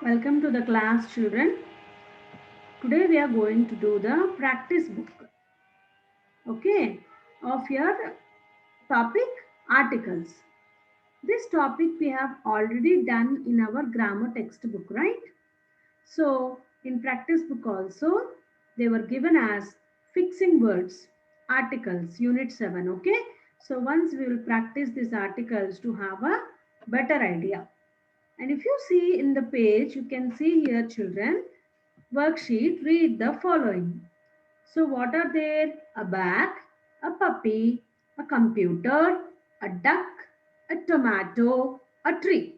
Welcome to the class, children. Today we are going to do the practice book, okay, of your topic articles. This topic we have already done in our grammar textbook, right? So, in practice book also, they were given as fixing words, articles, unit 7, okay? So, once we will practice these articles to have a better idea. And if you see in the page, you can see here, children, worksheet, read the following. So, what are there? A bag, a puppy, a computer, a duck, a tomato, a tree.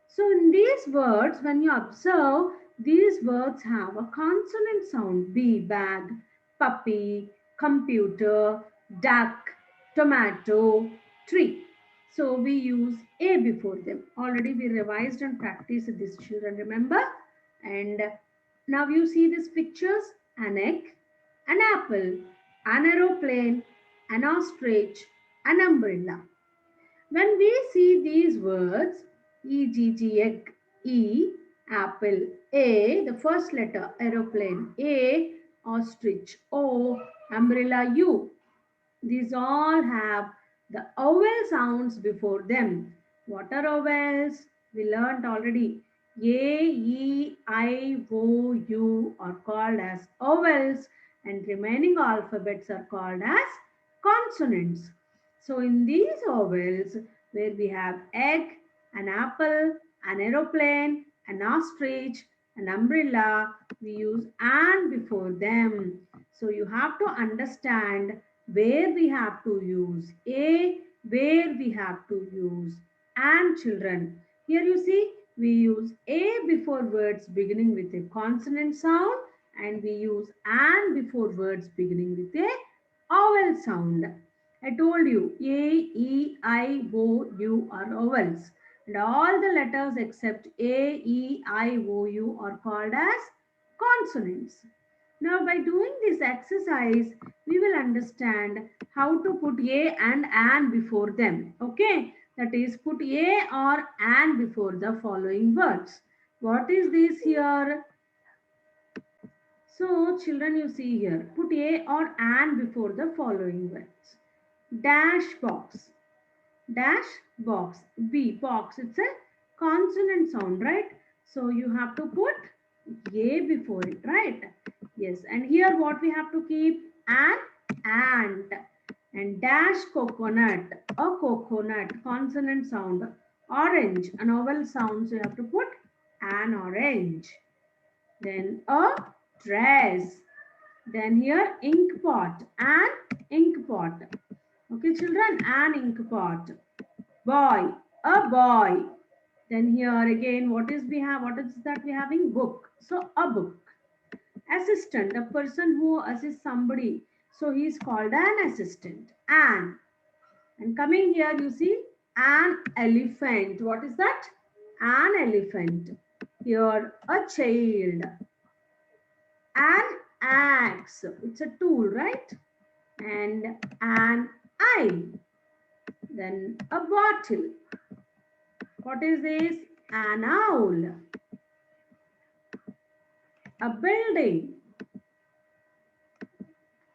So, in these words, when you observe, these words have a consonant sound B, bag, puppy, computer, duck, tomato, tree. So, we use A before them. Already we revised and practiced this, children, remember? And now you see these pictures, an egg, an apple, an aeroplane, an ostrich, an umbrella. When we see these words, egg, E, apple, A, the first letter, aeroplane, A, ostrich, O, umbrella, U, these all have the vowel sounds before them. What are vowels? We learnt already. A, E, I, O, U are called as vowels and remaining alphabets are called as consonants. So in these vowels where we have egg, an apple, an aeroplane, an ostrich, an umbrella, we use and before them. So you have to understand where we have to use a, where we have to use and, children. Here you see we use a before words beginning with a consonant sound and we use and before words beginning with a vowel sound. I told you A, E, I, O, U are vowels and all the letters except A, E, I, O, U are called as consonants. Now by doing this exercise, we will understand how to put a and an before them. Okay, that is put a or an before the following words. What is this here? So children, you see here, put a or an before the following words. Dash box, dash box, B, box, it's a consonant sound, right? So you have to put a before it, right? Yes, and here what we have to keep? An ant. And dash coconut, a coconut, consonant sound. Orange, an vowel sound, so you have to put an orange. Then a dress. Then here ink pot, an ink pot. Okay, children, an ink pot. Boy, a boy. Then here again, what is we have? What is that we having? Book. So a book. Assistant, a person who assists somebody. So he is called an assistant. And coming here, you see an elephant. What is that? An elephant. Here, a child. An axe. It's a tool, right? And an eye. Then a bottle. What is this? An owl. A building.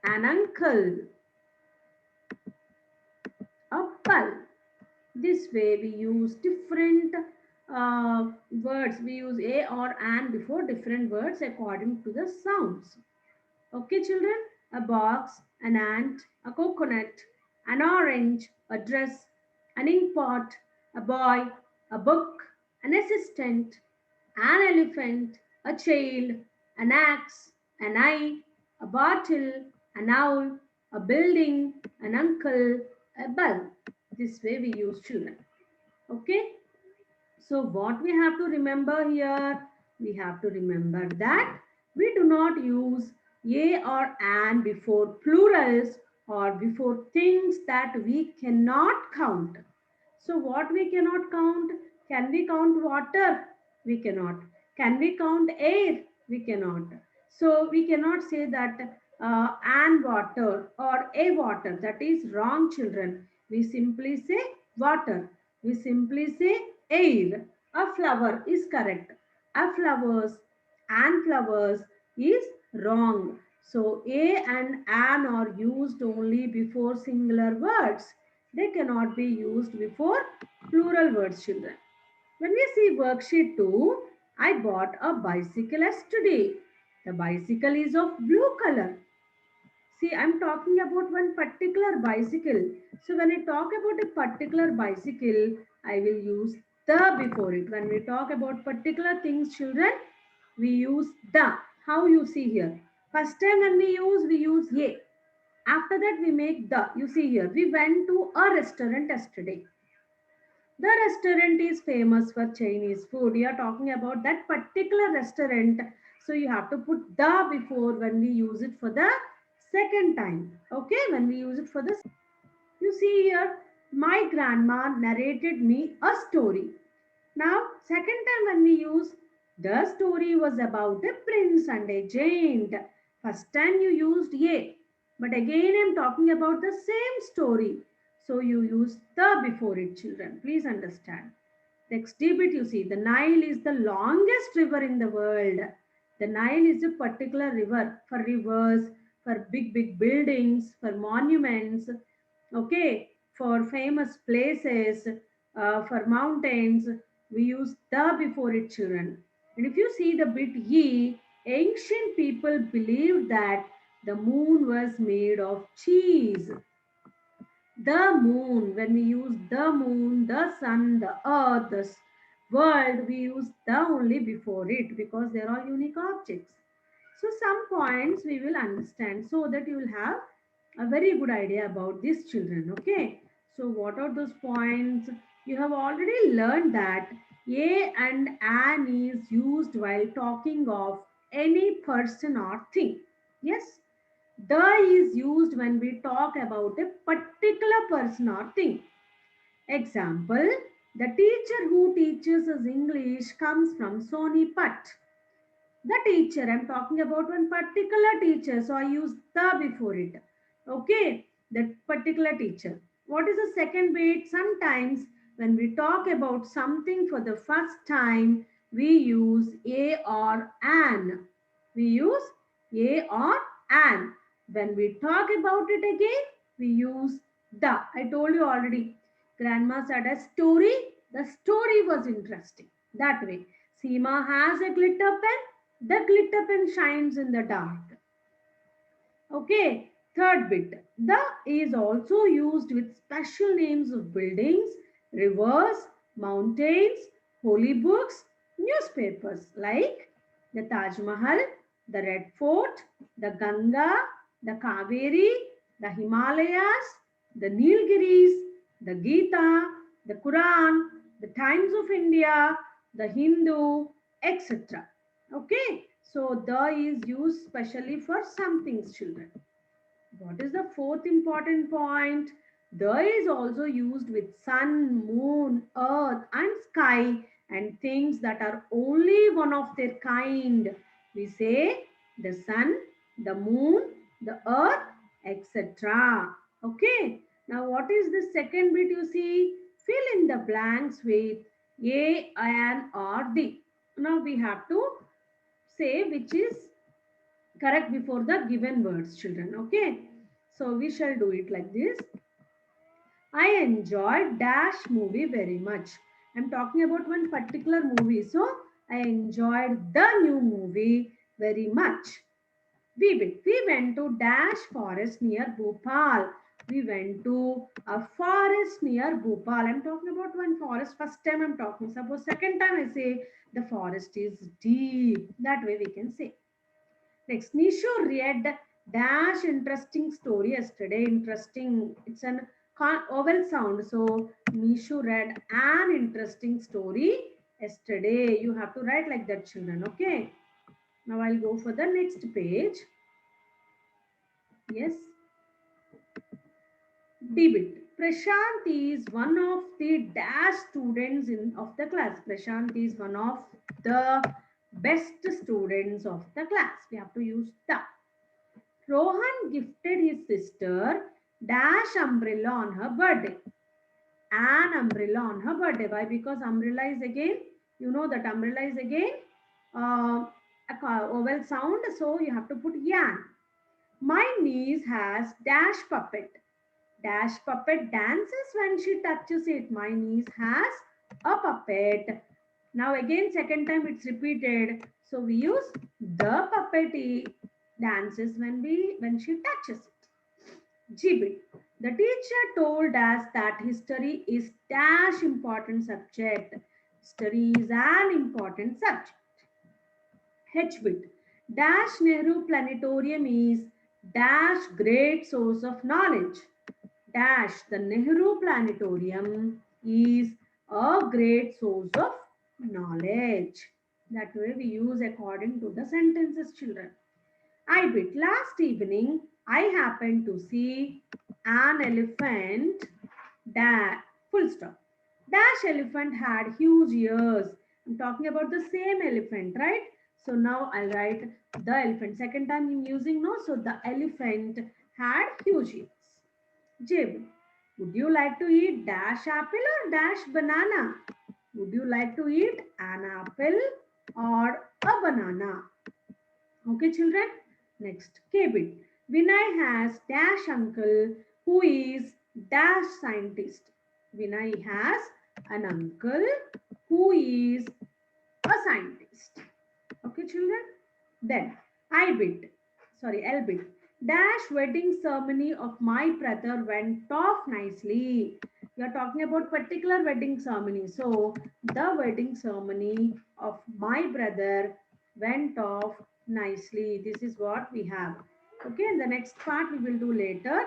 An uncle. A pulp. This way we use different words. We use a or an before different words according to the sounds. Okay, children? A box, an ant, a coconut, an orange, a dress, an ink pot, a boy, a book, an assistant, an elephant, a child, an axe, an eye, a bottle, an owl, a building, an uncle, a bulb. This way we use children. Okay. So what we have to remember here? We have to remember that we do not use a or an before plurals or before things that we cannot count. So what we cannot count? Can we count water? We cannot. Can we count air? We cannot. So we cannot say that an water or a water. That is wrong, children. We simply say water. We simply say air. A flower is correct. a flowers, and flowers is wrong. So a and an are used only before singular words. They cannot be used before plural words, children. When we see worksheet 2, I bought a bicycle yesterday. The bicycle is of blue color. See, I'm talking about one particular bicycle. So when I talk about a particular bicycle, I will use the before it. When we talk about particular things, children, we use the. How you see here? First time when we use a. After that, we make the. You see here, we went to a restaurant yesterday. The restaurant is famous for Chinese food. We are talking about that particular restaurant. So you have to put the before when we use it for the second time. Okay, when we use it for the, you see here, my grandma narrated me a story. Now, second time when we use, the story was about a prince and a giant. First time you used a, but again I'm talking about the same story. So you use the before it, children. Please understand. The exhibit you see, the Nile is the longest river in the world. The Nile is a particular river for rivers, for big buildings, for monuments, okay, for famous places, for mountains. We use the before it, children. And if you see the bit ye, ancient people believed that the moon was made of cheese. The moon, when we use the moon, the sun, the earth, the world, we use the only before it because they are all unique objects. So some points we will understand so that you will have a very good idea about these children. Okay. So what are those points? You have already learned that a and an is used while talking of any person or thing. Yes. The is used when we talk about a particular person or thing. Example, the teacher who teaches us English comes from Sonipat. The teacher, I'm talking about one particular teacher, so I use the before it. Okay, that particular teacher. What is the second bit? Sometimes when we talk about something for the first time, we use a or an. We use a or an. When we talk about it again, we use the. I told you already. Grandma said a story. The story was interesting. That way. Seema has a glitter pen. The glitter pen shines in the dark. Okay, third bit. The is also used with special names of buildings, rivers, mountains, holy books, newspapers like the Taj Mahal, the Red Fort, the Ganga, the Kaveri, the Himalayas, the Nilgiris, the Gita, the Quran, the Times of India, the Hindu, etc. Okay, so the is used specially for some things, children. What is the fourth important point? The is also used with sun, moon, earth, and sky and things that are only one of their kind. We say the sun, the moon, the earth, etc. Okay. Now, what is the second bit you see? Fill in the blanks with a, an, or the. Now, we have to say which is correct before the given words, children. Okay. So we shall do it like this. I enjoyed dash movie very much. I'm talking about one particular movie. So I enjoyed the new movie very much. We went to dash forest near Bhopal. We went to a forest near Bhopal. I'm talking about one forest. First time I'm talking. Suppose second time I say the forest is deep. That way we can say. Next, Nishu read dash interesting story yesterday. Interesting. It's an vowel sound. So Nishu read an interesting story yesterday. You have to write like that, children. Okay. Now I'll go for the next page. Yes. Debit. Prashant is one of the dash students of the class. Prashant is one of the best students of the class. We have to use the. Rohan gifted his sister dash umbrella on her birthday. An umbrella on her birthday. Why? Because umbrella is again, you know that umbrella is again uh, a vowel sound, so you have to put yan. My niece has dash puppet. Dash puppet dances when she touches it. My niece has a puppet. Now again second time it's repeated. So we use the puppet dances when she touches it. Gibbet. The teacher told us that history is dash important subject. History is an important subject. H-bit. Dash Nehru Planetarium is dash great source of knowledge. Dash the Nehru Planetarium is a great source of knowledge. That way we use according to the sentences, children. I bit. Last evening, I happened to see an elephant. Full stop. Dash elephant had huge ears. I'm talking about the same elephant, right? So now I'll write the elephant. Second time I'm using no. So the elephant had huge ears. Jib. Would you like to eat dash apple or dash banana? Would you like to eat an apple or a banana? Okay, children. Next, Kbit. Vinay has dash uncle who is dash scientist. Vinay has an uncle who is a scientist. Okay, children. Then I bit. Sorry, L bit. Dash wedding ceremony of my brother went off nicely. We are talking about particular wedding ceremony. So the wedding ceremony of my brother went off nicely. This is what we have. Okay, and the next part we will do later.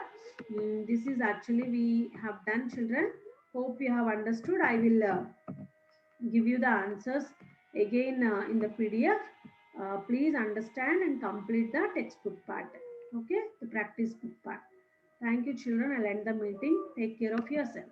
This is actually we have done, children. Hope you have understood. I will give you the answers again in the PDF. Please understand and complete the textbook part. Okay, the practice book part. Thank you, children. I'll end the meeting. Take care of yourself.